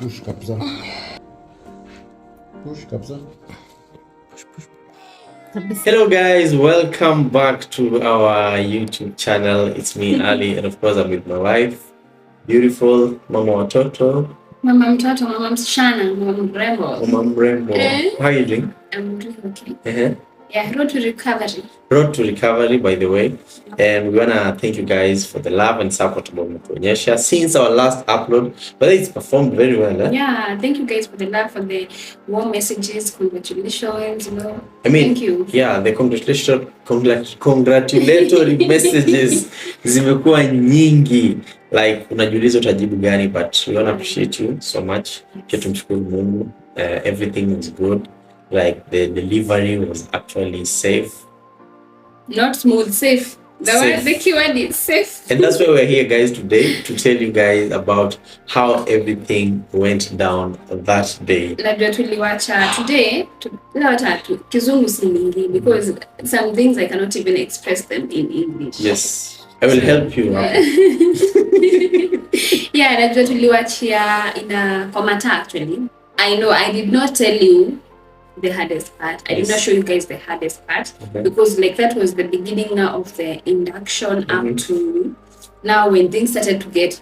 Push kabisa. Push kabisa. Push. Hello guys, welcome back to our YouTube channel. It's me Ali, and of course I'm with my wife, beautiful mama watoto. Mama mtoto, mama msichana, mama mrembo. Mama mrembo. How are you doing? I'm doing okay. Yeah, road to recovery. Road to recovery, by the way. And we wanna thank you guys for the love and support mmetuonyesha since our last upload. But it's performed very well. Yeah, thank you guys for the love, for the warm messages, congratulations, I mean, thank you. Yeah, the congratulatory messages zimekuwa nyingi. Like unajiuliza utajibu gani, but we wanna appreciate you so much. Pia tumshukuru Mungu. Everything was good. Like the delivery was actually safe. Not smooth, safe. The keyword is safe. And that's why we're here, guys, today to tell you guys about how everything went down that day. Labda tuliwacha today, kizungu si mingi because some things I cannot even express them in English. Yes, I will help you out. Yeah, labda tuliwachia in a comata actually. I know I did not tell you the hardest part. I did not show you guys the hardest part because like that was the beginning now of the induction up to now when things started to get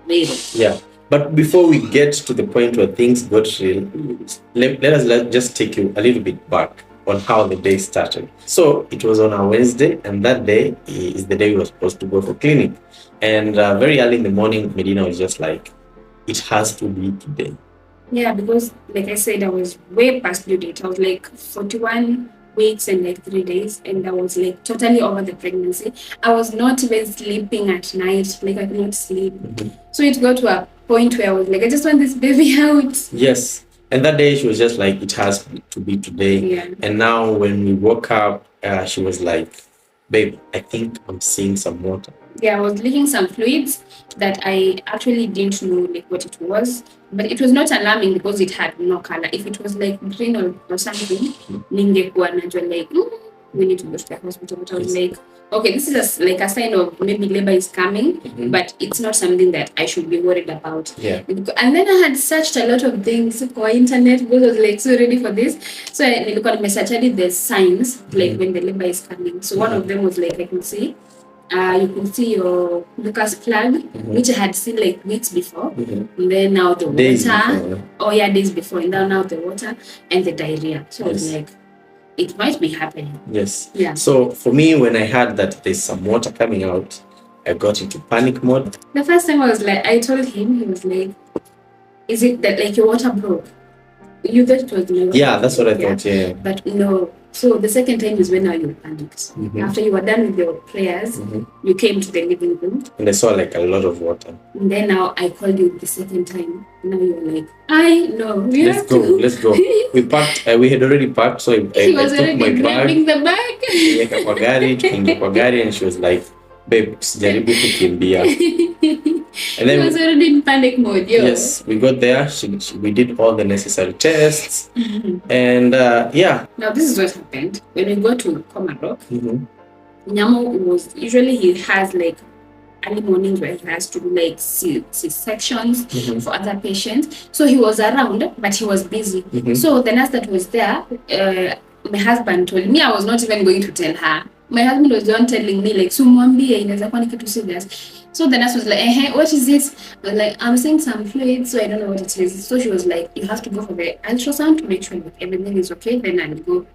real. Yeah, but before we get to the point where things got real, let us just take you a little bit back on how the day started. So it was on a Wednesday, and that day is the day we were supposed to go for clinic. And very early in the morning, Medina was just like, it has to be today. Yeah, because like I said, I was way past due date. I was like 41 weeks and like 3 days, and I was like totally over the pregnancy. I was not even sleeping at night, like I could not sleep. So it got to a point where I was like, I just want this baby out. Yes, and that day she was just like, it has to be today. Yeah. And now when we woke up, she was like, babe, I think I'm seeing some water. Yeah, I was leaking some fluids that I actually didn't know like what it was, but it was not alarming because it had no color. If it was like green or something, ningekuwa najua like we need to go to the hospital. But I was like, okay, this is like a sign of maybe labor is coming, but it's not something that I should be worried about. Yeah. And then I had searched a lot of things for internet because I was like so ready for this. So I nilikuwa nimesearch the signs like when the labor is coming. So one of them was like I can see. You can see your Lucas plug, which I had seen like weeks before. And then now the days water. Before. Oh yeah, days before. And now the water and the diarrhea. So I was like, it might be happening. Yes. Yeah. So for me, when I heard that there's some water coming out, I got into panic mode. The first time I was like, I told him, he was like, is it that like your water broke? You thought it was no. Yeah, that's what I thought. Yeah. But no. So the second time is when now you panicked. After you were done with your prayers, you came to the living room. And I saw like a lot of water. And then now I called you the second time. Now you're like, I know. Let's go. We packed. We had already packed. So he was took already my grabbing the bag. And she was like, babe, sijaribu kukimbia. And then he was already in panic mode. Yo. Yes, we got there. We did all the necessary tests. And yeah. Now this is what happened. When we got to Komarok, Nyamo was usually he has like early mornings where he has to do like C-sections for other patients. So he was around, but he was busy. So the nurse that was there, my husband told me, I was not even going to tell her. My husband was the one telling me like, sumwambie inaweza kuwa ni kitu serious. So the nurse was like, what is this? I was like, I'm seeing some fluids, so I don't know what it is. So she was like, you have to go for the ultrasound to make sure that everything is okay. Then I'll go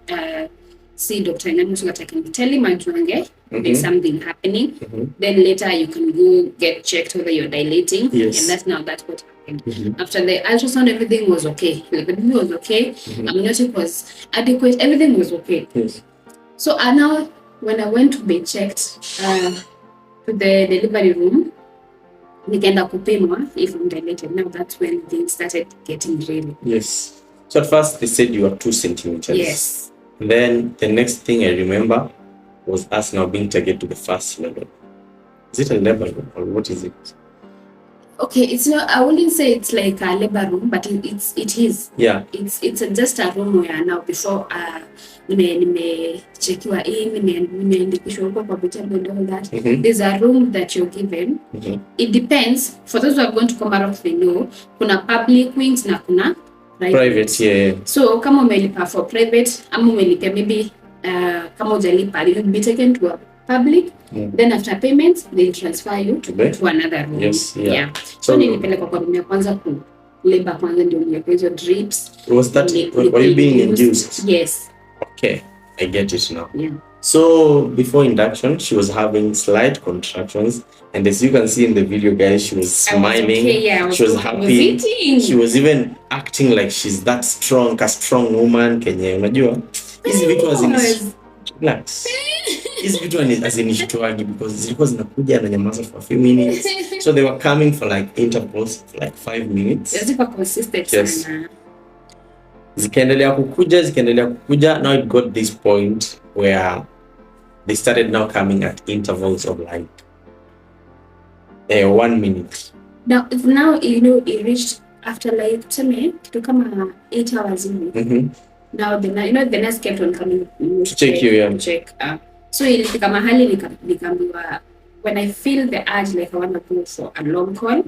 see Dr. Nyamu so that I can tell him there's something happening. Then later you can go get checked whether you're dilating. Yes. And that's what happened. After the ultrasound, everything was okay. Like, the baby was okay. Amniotic was adequate. Everything was okay. Yes. So now, when I went to be checked to the delivery room, nikaenda kupimwa if I'm dilated. Now that's when things started getting real. Yes. So at first they said you were 2 centimeters. Yes. And then the next thing I remember was us now being taken to the first level. Is it a level or what is it? Okay, it's not. I wouldn't say it's like a labor room, but it is. Yeah. It's just a room where now before nimechekiwa in nimeandikishwa huko kwa vitabu and all that. There's a room that you're given. It depends. For those who are going to Komarok, they know kuna public wings na kuna private. Yeah. So kama umelipa for private ama umelipa maybe kama hujalipa, you'll be taken to a public. Then after payment they'll transfer you to another room. Yes, yeah. So nilipelekwa kwa room ya kwanza ku labor kwanza ndio nilipewa hizo drips. Was that were you being induced? Yes. Okay, I get it now. Yeah. So before induction, she was having slight contractions, and as you can see in the video, guys, she was smiling. She was happy. She was even acting like she's that strong, a strong woman. Kenye unajua hizi vitu relax. Hizi vitu azinishtuagi because zilikuwa zinakuja na nyamaza for a few minutes. So they were coming for like intervals of like 5 minutes. Zilikuwa consistent sana. Zikaendelea kukuja. Now it got this point where they started now coming at intervals of like 1 minute. Now you know it reached after like kitu kama 8 hours in. Now the nurse kept on coming to check you, yeah. Check. So ilifika mahali nikaambiwa when I feel the urge like I want to go for a long call,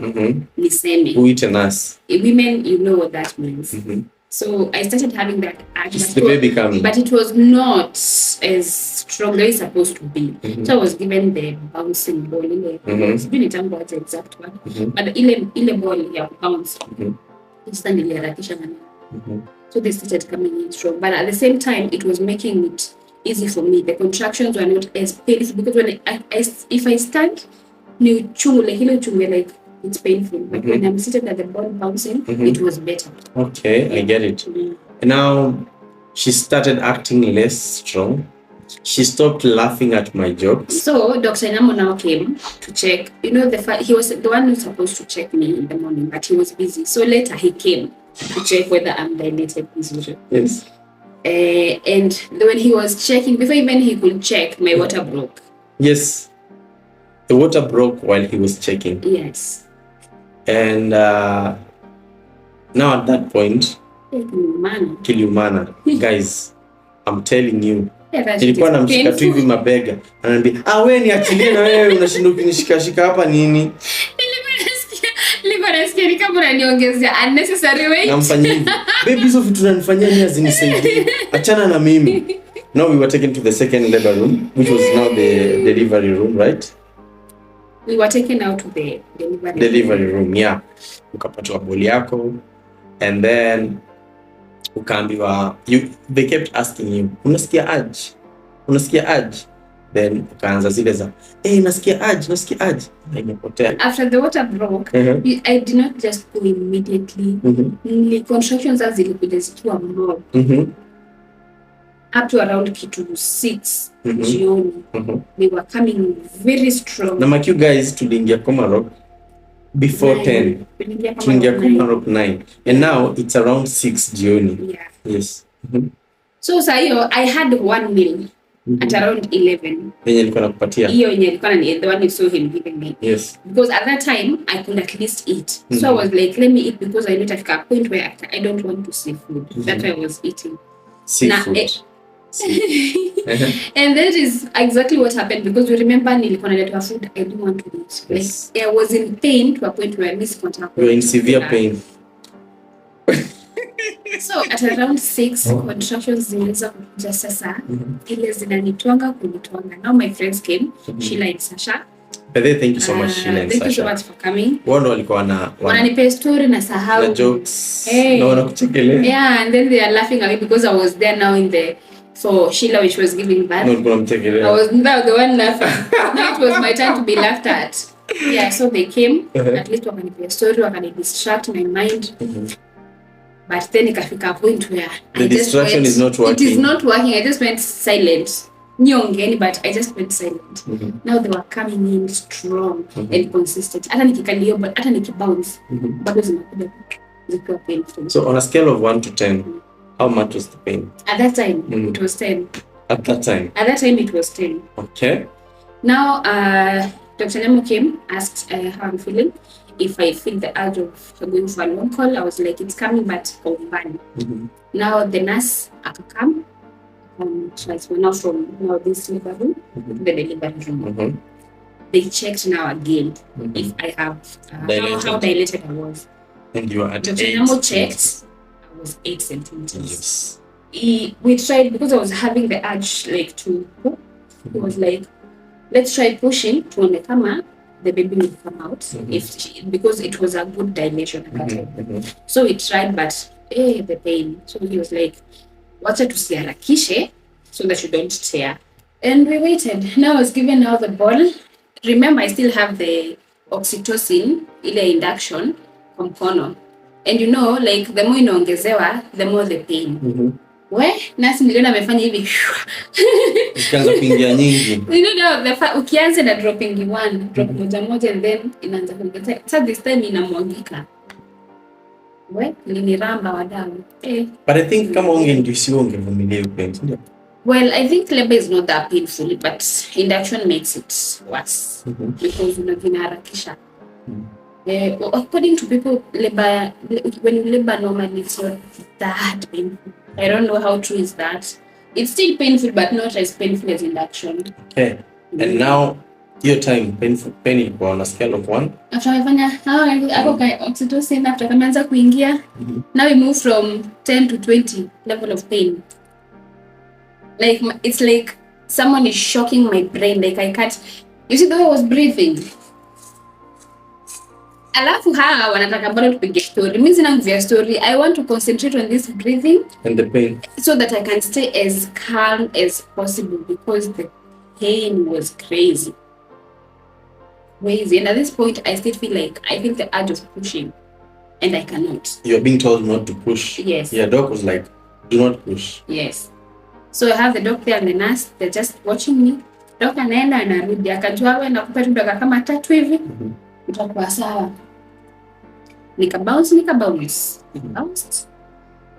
niseme. Who eat a nurse? Women, you know what that means. So I started having that urge. It's the baby coming. But it was not as strong as it's supposed to be. So I was given the bouncing ball. It's been a time about the exact one. But ile ball ya bounce. Sasa niliharakisha na so they started coming in strong. But at the same time, it was making it easy for me. The contractions were not as painful because when if I stand, like it's painful. But when I'm seated at the ball bouncing, it was better. Okay, I get it. And now she started acting less strong. She stopped laughing at my jokes. So Dr. Namo now came to check. You know, he was the one who's supposed to check me in the morning, but he was busy. So later he came to check whether I'm dilated as usual. Yes. And when he was checking, before even he could check, my water broke. Yes. The water broke while he was checking. Yes. And now at that point, Kiliumana. Guys, I'm telling you, nilikuwa namshika tu hivi mabega ananiambia wewe niachilie na wewe unashinda kunishikashika hapa nini. Nilikuwa kama unaniongezea unnecessary weight. Namfanyia hivi. Baby hizo vitu unanifanyia ni hazinisaidii. Achana na mimi. Now we were taken to the second labor room, which was now the delivery room, right? We were taken out to the delivery room, yeah. Ukapatiwa boli yako and then ukaambiwa they kept asking you unasikia aje, then ukaanza zile za nasikia aje imepotea. After the water broke, I did not just go immediately. Contractions zilikuja zikiwa more up to around 6 jioni. They were coming very strong. Na you guys tuliingia Komarok before 10. Tuliingia Komarok 9. And now it's around 6 jioni. Yeah. Yes. So sayo I had one meal at around 11. Yenye nilikuwa nakupatia. Hiyo yenye nilikuwa the one you saw him giving me. Yes. Because at that time I could at least eat. So I was like, let me eat because I know at a point where I don't want to see food. That's why I was eating. Seafood. And that is exactly what happened because you remember nilikuwa naletewa food I didn't want to eat. Yes. Like I was in pain to a point where I missed contact. You were in severe pain. So at around 6 contractions zilianza kuja sasa. Ile zinanitwanga kunitwanga. Now my friends came, Sheila and Sasha. But thank you so much, Sheila and Sasha. Thank you so much for coming. Wao walikuwa wananipa story na sahau. Na jokes. Na wanakuchekelea. Yeah, and then they are laughing at me because I was there now in the for Sheila which was giving birth. I was now the one laughing. Now it was my time to be laughed at. Yeah, so they came, at least wakanipa story, wakanidistract my mind. But then ikafika point where the distraction is not working. It is not working. I just went silent. Nyongeni, but I just went silent. Now they were coming in strong and consistent. Hata nikikalio, but hata nikibounce, bado zinakuja zikiwa painful. So on a scale of 1 to 10, how much was the pain? At that time, it was 10. At that time? At that time, it was 10. Okay. Now, Dr. Nemo came, asked how I'm feeling. if I feel the urge of going for a long call, I was like, it's coming, but kwa umbali. Now the nurse akakam, transfer now from this labor room to the delivery room. They checked now again if I have how dilated I was. And you are at Dr. 8. Namo checked, I was 8 centimeters. Yes. We tried, because I was having the urge like to poop. He was like, let's try pushing to kama the baby will come out because it was a good dilation at that time. So we tried, but the pain. So he was like, wacha tusiharakishe so that you don't tear. And we waited. Now I was given now the ball. Remember, I still have the oxytocin, ile induction kwa mkono. And you know, like the more inaongezewa, the more the pain. Nasi niliona amefanya hivi. Ukianza kuingia nyingi. You know, ukianza na dropping 1, drop moja and then inaanza kuongezeka. So this time inamwagika. Liniramba wadau. But I think kama ungeindusiwa ungevumilia pain, ndio? Well, I think labor is not that painful, but induction makes it worse because unaharakisha. According to people, labor, when you labor normally, it's not that painful. I don't know how true is that. It's still painful, but not as painful as induction. Okay. And now, your time, pain ilikuwa on a scale of 1? After I oxytocin, after kameanza kuingia, now we move from 10 to 20 level of pain. Like, it's like someone is shocking my brain. Like, I can't. You see, though I was breathing. Alafu hawa wanataka bado tupige story. Mimi sina nguvu ya story. I want to concentrate on this breathing and the pain, so that I can stay as calm as possible, because the pain was crazy. And at this point, I still feel like I feel the urge of pushing, and I cannot. You're being told not to push. Yes. Your doc was like, do not push. Yes. So I have the doctor and the nurse. They're just watching me. Doctor anaenda anarudi, akajua wewe nakupa tu dakika kama 3 hivi. Utakuwa sawa. Nika bounce. Bounced.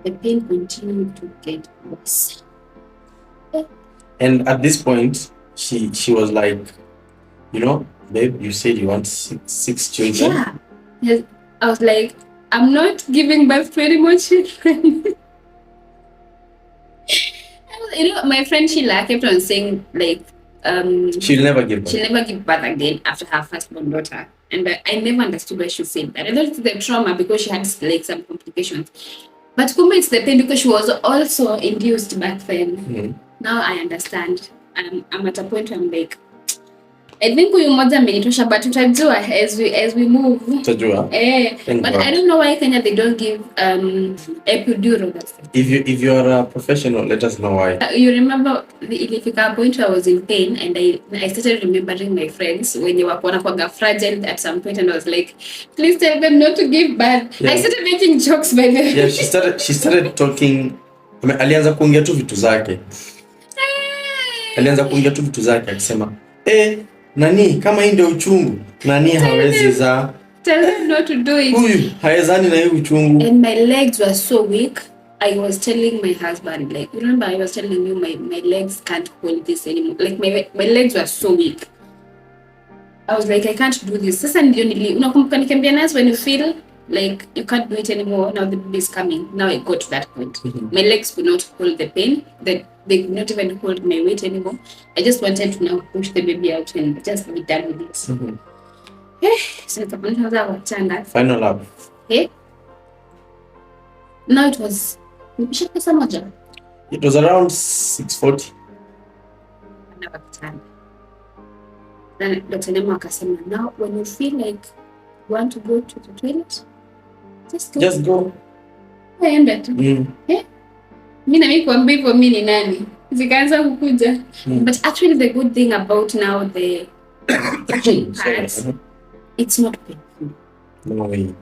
The pain continued to get worse. And at this point, she was like, you know, babe, you said you want six children. Yeah. Yes. I was like, I'm not giving birth to any more children. You know, my friend Sheila kept on saying like, she'll never give birth. She'll never give birth again after her firstborn daughter. And I never understood why she said that. I thought it's the trauma because she had like some complications. But kumbe it's the pain because she was also induced back then. Now I understand. I'm at a point where I'm like, I think huyu mmoja amenitosha, but tutajua as we move. Tutajua. But I don't know why Kenya they don't give epidural. If you are a professional, let us know why. You remember ilifika point where I was in pain, and I started remembering my friends when they were wanakuwa fragile at some point, and I was like, please tell them not to give birth. Yeah. I started making jokes by them. Yeah, she started talking. Alianza kuongea tu vitu zake. Akisema, nani kama hii ndio uchungu, nani hawezi za. Tell them not to do it. Huyu hawezani na hii uchungu. And my legs were so weak. I was telling my husband, like, remember I was telling you my legs can't hold this anymore. Like my legs were so weak. I was like, I can't do this. Sasa ndio unakumbuka nikiambia nurse, when you feel like you can't do it anymore, now the baby is coming. Now I got to that point. My legs could not hold the pain. They could not even hold my weight anymore. I just wanted to now push the baby out and just be done with this. So final lap. Now it was around 6:40. Then Dr. Nemo akasema, now when you feel like you want to go to the toilet, just go. Aenda tu. Mimi kuambia hivyo mimi ni nani? Zikaanza kukuja. But actually the good thing about now the parts, it's not painful. No way.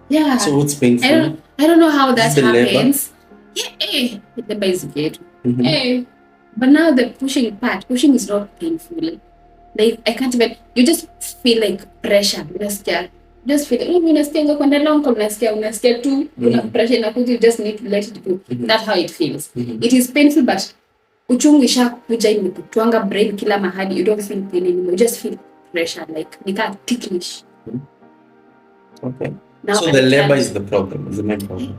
Yeah. So what's painful? I don't know how that happens. Yeah, the basic. But now the pushing is not painful. Like I can't even, you just feel like pressure. Just feel like unasikia kwenda long call, unasikia tu una pressure na you just need to let it go. That's how it feels. It is painful, but uchungu ishakuja imekutwanga brain kila mahali. You don't feel pain anymore. You just feel pressure, like nika ticklish. Okay. Now so the labor is the problem, is the main problem.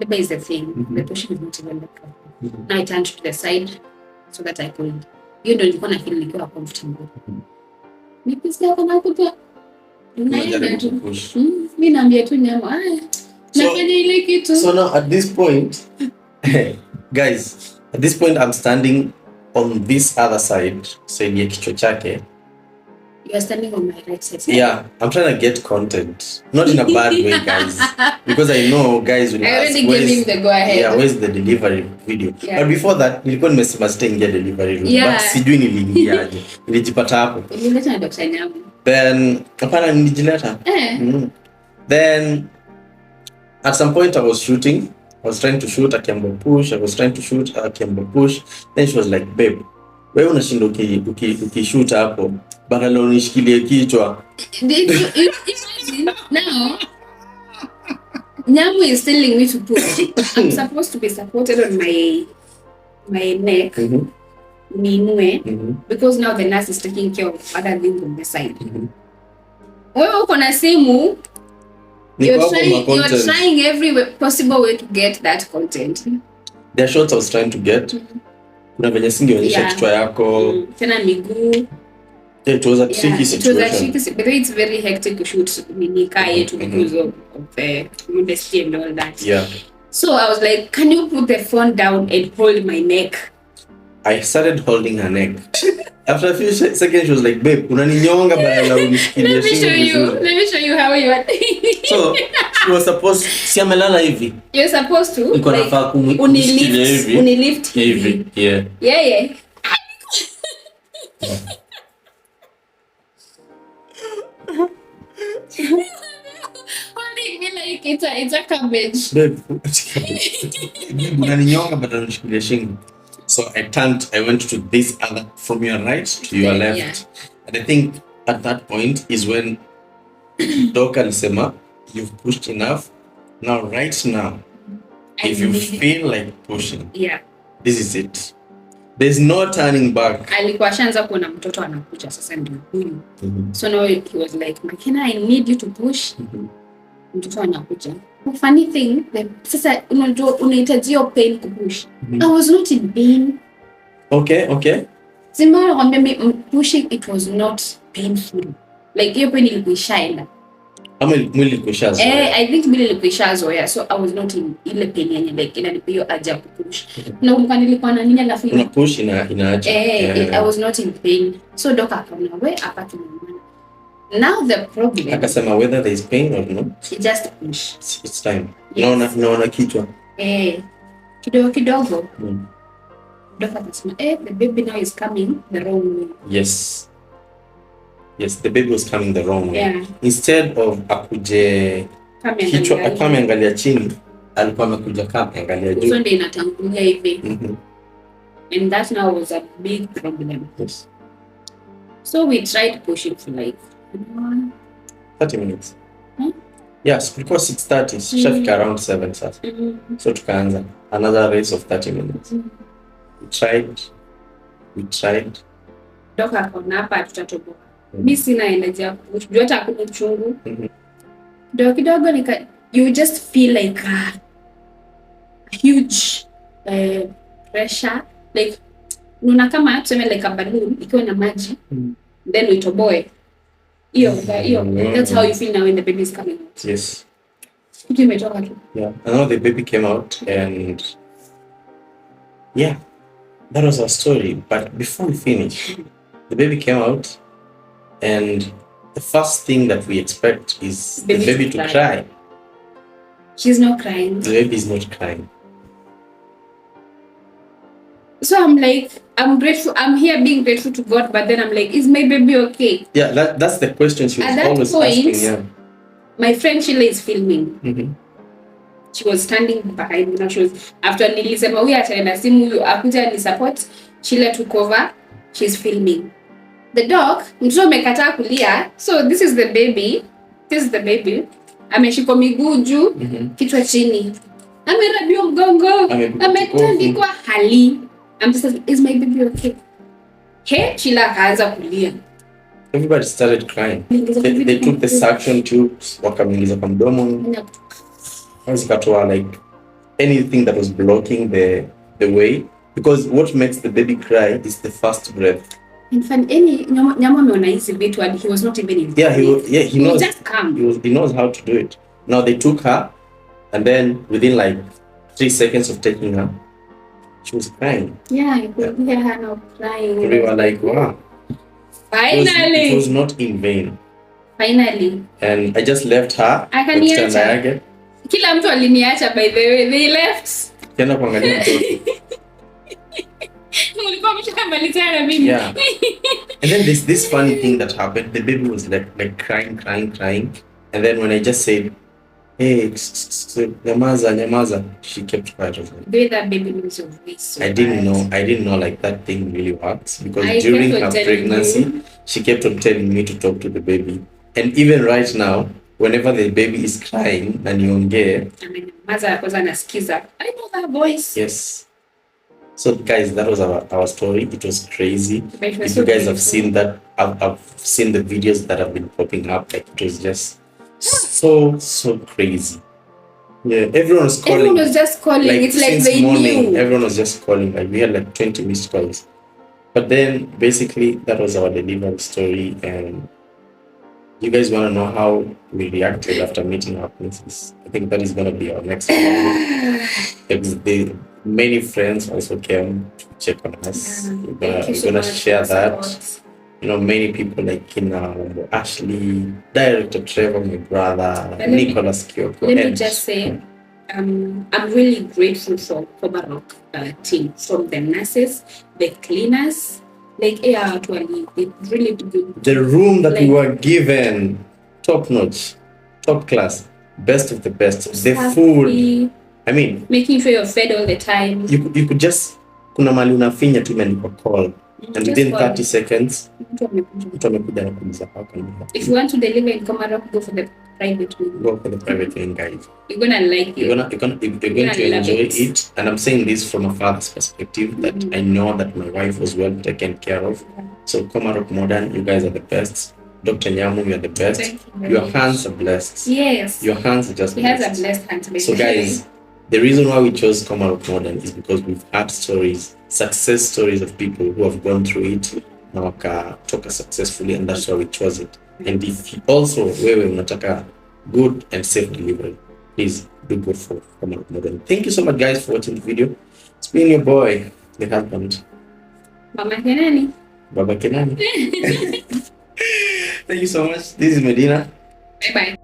Labor is the thing. The pushing is not even the problem. Now I turned to the side so that I could. You don't want to feel like you are comfortable. Maybe sasa kana kupa. Unaenda tu. Mimi naambia tu nyama. Nafanya ile kitu. So now at this point, guys, at this point I'm standing on this other side, side ya kichwa chake. You are standing on my right side. Yeah, I'm trying to get content. Not in a bad way, guys. Because I know guys will I already gave him the go ahead. Yeah, where's the delivery video? Yeah. But before that, nilikuwa nimesema sitaingia delivery room. Yeah. But sijui niliingiaje. Nilijipata hapo. Nilileta na Dr. Nyamu. Then, hapana nilijileta. Then, at some point I was shooting. I was trying to shoot, Akembo push. I was trying to shoot, Akembo push. Then she was like, babe, wewe unashinda ukishoot hapo. Badala unishikilie kichwa. Now, Nyamu is telling me to push. I'm supposed to be supported on my neck. Because now the nurse is taking care of other things on the side. Wewe uko na simu. You're trying every possible way to get that content. There are shots I was trying to get. Kuna venye singeonyesha kichwa yako. Tena miguu. It was a tricky situation. But it's very hectic to shoot minika yetu because of the modesty and all that. Yeah. So I was like, can you put the phone down and hold my neck? I started holding her neck. After a few seconds, she was like, babe, unaninyonga badala unishikilie shingo. Let me show you how you are. So, she was supposed, si amelala hivi. You're supposed to. Niko nafaa kunishikilia hivi. Unilift hivi. Yeah. Yeah. Holding me like it's a cabbage. Babe, unaninyonga badala unishikilie shingo. So I went to this other, from your right to your left. Yeah. And I think at that point is when Doc alisema, you've pushed enough. Now, right now, if you feel like pushing, this is it. There's no turning back. Alikuwa shanza kuona mtoto anakuja sasa ndio huyu. So now he was like, Makena, I need you to push. Mtoto anakuja. The funny thing, sasa unahitaji pain kupush. I was not in pain. Okay. Simba kwambia pushing, it was not painful. Like hiyo pain ilikuishaenda. Ama mwili ilikuishazo. I think mwili ilikuishazo, so I was not in ile pain yenye like inanipa haja kupush. Na kumbuka nilikuwa na nini alafu una push inaacha. I was not in pain. So doc akaona wewe hapa tumeona. Now the problem. Akasema whether there is pain or no. She just push. It's time. Naona kichwa. Kidogo. Doc akasema the baby now is coming the wrong way. Yes, the baby was coming the wrong way. Yeah. Instead of akuje kichwa akame angalia chini, alikuwa amekuja kama angalia juu. So ndio inatangulia hivi. And that now was a big problem. Yes. So we tried pushing for like 30 minutes. Yes, because 6:30, shafika around 7 sasa. So tukaanza another race of 30 minutes. We tried. Doka akaona hapa tutatoboka. Mimi sina energy ya push. Jua hata hakuna uchungu. Kidogo you just feel like a huge pressure, like una kama tuseme like a balloon ikiwa na maji then uitoboe. Hiyo that's how you feel now when the baby is coming out. Yes. Kitu imetoka tu. Yeah. And now the baby came out and that was our story. But before we finish, the baby came out and the first thing that we expect is the baby to cry. She's not crying. The baby is not crying. So I'm like, I'm grateful. I'm here being grateful to God, but then I'm like, is my baby okay? Yeah, that's the question she was always asking. Yeah. My friend Sheila is filming. She was standing behind me. Now she was, after nilisema huyu ataenda simu huyu akuja ni support, Sheila took over. She's filming. The dog, mtoto amekataa kulia. So this is the baby. Ameshika miguu juu, kichwa chini. Amerabiwa mgongo. Ametandikwa hali. I'm just like, is my baby okay? Sheila akaanza kulia. everybody started crying. They took the suction tubes, wakamingiza kwa mdomo, zikatoa like anything that was blocking the way, because what makes the baby cry is the first breath. In fact, Nyama ameona hizi vitu and he was not even in he knows, just come. He knows how to do it. Now they took her, and then within like 3 seconds of taking her, she was crying. Yeah, you could hear her now crying. We were like, wow. Finally! It was not in vain. Finally. And I just left her. Akaniacha. Kila mtu aliniacha, by the way. They left. Tena kuangalia mtoto. Mulikuwa mshamalizana na mimi. Yeah. And then there's this funny thing that happened. The baby was like crying. And then when I just said, hey, nyamaza, she kept quiet. That baby was your voice. I didn't know like that thing really works, because during her pregnancy, she kept on telling me to talk to the baby. And even right now, whenever the baby is crying and niongee, I know that voice. Yes. So guys, that was our story. It was crazy. If you guys have seen that, I've seen the videos that have been popping up. Like, it was just so crazy. Yeah, everyone was calling. Everyone was just calling. Like, it's like they knew. Everyone was just calling. Like, we had like 20 missed calls. But then basically that was our delivery story, and you guys want to know how we reacted after meeting our princess. I think that is going to be our next video. Many friends also came to check on us. Yeah, we're gonna share that. You know, many people like Kina, Ashley, Director Trevor, my brother, Nicholas Kyoko. Let me just say, I'm really grateful for Baroque team, from the nurses, the cleaners, like actually they really good. The room that we were given, top notch, top class, best of the best. The food, I mean, making sure you're fed all the time. You could just, kuna mali unafinya tu imeandikwa call, and within 30 seconds mtu amekuja na kuuliza how can you help. If you want to deliver in Komarok, go for the private wing. Go for the private wing, guys. You're gonna like it. You're going to enjoy it. And I'm saying this from a father's perspective, that I know that my wife was well taken care of. So Komarok Modern, you guys are the best. Dr. Nyamu, you are the best. Your hands are blessed. Yes. Your hands are just blessed. He has a blessed hand. So guys, the reason why we chose Komarok Modern is because we've had stories, success stories of people who have gone through it na wakatoka successfully, and that's why we chose it. And if also wewe unataka good and safe delivery, please do go for Komarok Modern. Thank you so much, guys, for watching the video. It's been your boy, the husband, Baba Kenani. Thank you so much. This is Medina. Bye.